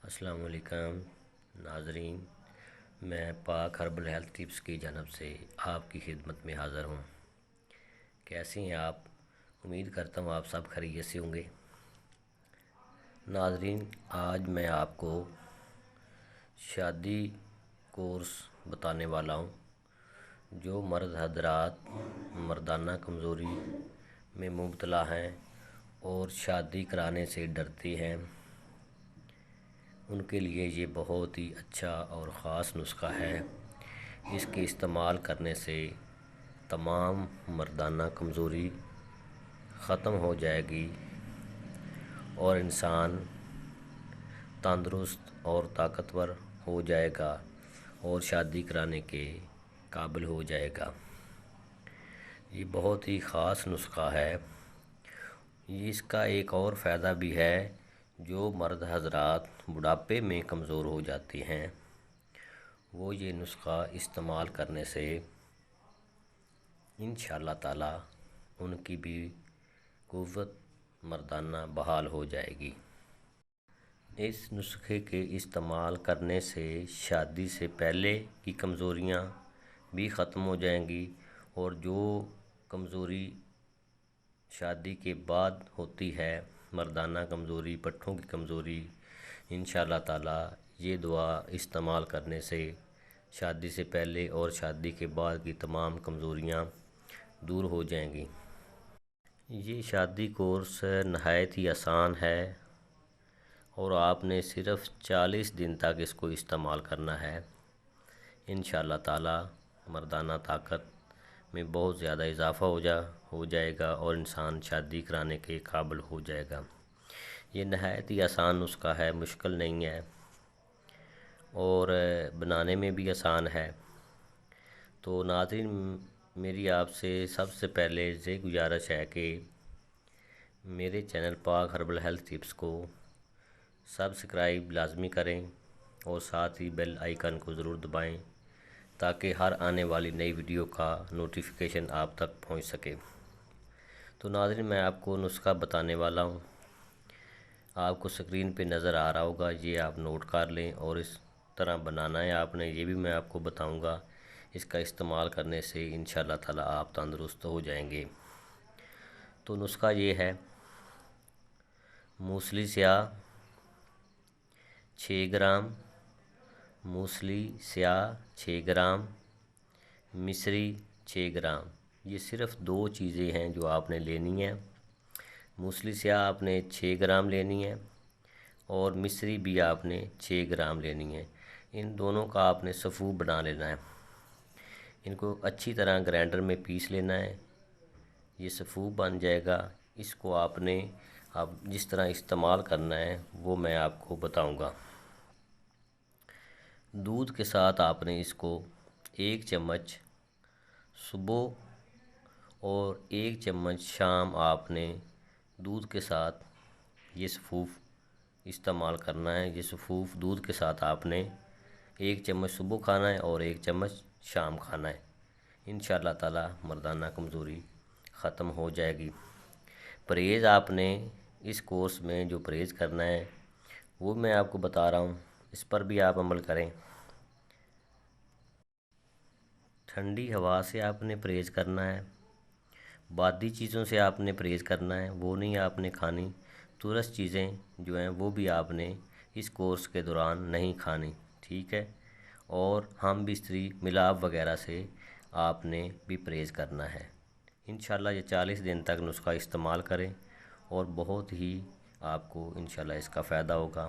السلام علیکم ناظرین، میں پاک ہربل ہیلتھ ٹپس کی جانب سے آپ کی خدمت میں حاضر ہوں۔ کیسے ہیں آپ؟ امید کرتا ہوں آپ سب خیریت سے ہوں گے۔ ناظرین، آج میں آپ کو شادی کورس بتانے والا ہوں جو مرد حضرات مردانہ کمزوری میں مبتلا ہیں اور شادی کرانے سے ڈرتے ہیں، ان کے لیے یہ بہت ہی اچھا اور خاص نسخہ ہے۔ اس کے استعمال کرنے سے تمام مردانہ کمزوری ختم ہو جائے گی اور انسان تندرست اور طاقتور ہو جائے گا اور شادی کرانے کے قابل ہو جائے گا۔ یہ بہت ہی خاص نسخہ ہے۔ اس کا ایک اور فائدہ بھی ہے، جو مرد حضرات بڑھاپے میں کمزور ہو جاتے ہیں وہ یہ نسخہ استعمال کرنے سے انشاءاللہ تعالی ان کی بھی قوت مردانہ بحال ہو جائے گی۔ اس نسخے کے استعمال کرنے سے شادی سے پہلے کی کمزوریاں بھی ختم ہو جائیں گی، اور جو کمزوری شادی کے بعد ہوتی ہے، مردانہ کمزوری، پٹھوں کی کمزوری، انشاءاللہ تعالی یہ دعا استعمال کرنے سے شادی سے پہلے اور شادی کے بعد کی تمام کمزوریاں دور ہو جائیں گی۔ یہ شادی کورس نہایت ہی آسان ہے اور آپ نے صرف 40 دن تک اس کو استعمال کرنا ہے۔ انشاءاللہ تعالی مردانہ طاقت میں بہت زیادہ اضافہ ہو جائے گا اور انسان شادی کرانے کے قابل ہو جائے گا۔ یہ نہایت ہی آسان نسخہ ہے، مشکل نہیں ہے اور بنانے میں بھی آسان ہے۔ تو ناظرین، میری آپ سے سب سے پہلے یہ گزارش ہے کہ میرے چینل پاک ہربل ہیلتھ ٹپس کو سبسکرائب لازمی کریں اور ساتھ ہی بیل آئیکن کو ضرور دبائیں تاکہ ہر آنے والی نئی ویڈیو کا نوٹیفیکیشن آپ تک پہنچ سکے۔ تو ناظرین، میں آپ کو نسخہ بتانے والا ہوں، آپ کو اسکرین پہ نظر آ رہا ہوگا، یہ آپ نوٹ کر لیں اور اس طرح بنانا ہے آپ نے، یہ بھی میں آپ کو بتاؤں گا۔ اس کا استعمال کرنے سے انشاءاللہ تعالی آپ تندرست ہو جائیں گے۔ تو نسخہ یہ ہے: موسلی سیاہ 6 گرام، موسلی سیاہ 6 گرام، مصری 6 گرام۔ یہ صرف 2 چیزیں ہیں جو آپ نے لینی ہیں۔ موسلی سیاہ آپ نے 6 گرام لینی ہے اور مصری بھی آپ نے 6 گرام لینی ہے۔ ان دونوں کا آپ نے صفوف بنا لینا ہے، ان کو اچھی طرح گرائنڈر میں پیس لینا ہے، یہ صفوف بن جائے گا۔ اس کو آپ نے جس طرح استعمال کرنا ہے وہ میں آپ کو بتاؤں گا۔ دودھ کے ساتھ آپ نے اس کو 1 چمچ صبح اور 1 چمچ شام آپ نے دودھ کے ساتھ یہ صفوف استعمال کرنا ہے۔ یہ صفوف دودھ کے ساتھ آپ نے 1 چمچ صبح کھانا ہے اور 1 چمچ شام کھانا ہے۔ انشاءاللہ تعالی مردانہ کمزوری ختم ہو جائے گی۔ پرہیز آپ نے اس کورس میں جو پرہیز کرنا ہے وہ میں آپ کو بتا رہا ہوں، اس پر بھی آپ عمل کریں۔ ٹھنڈی ہوا سے آپ نے پرہیز کرنا ہے، بادی چیزوں سے آپ نے پرہیز کرنا ہے، وہ نہیں آپ نے کھانی۔ ترش چیزیں جو ہیں وہ بھی آپ نے اس کورس کے دوران نہیں کھانی، ٹھیک ہے؟ اور ہم بستری ملاپ وغیرہ سے آپ نے بھی پرہیز کرنا ہے۔ انشاءاللہ یہ 40 دن تک نسخہ استعمال کریں اور بہت ہی آپ کو انشاءاللہ اس کا فائدہ ہوگا۔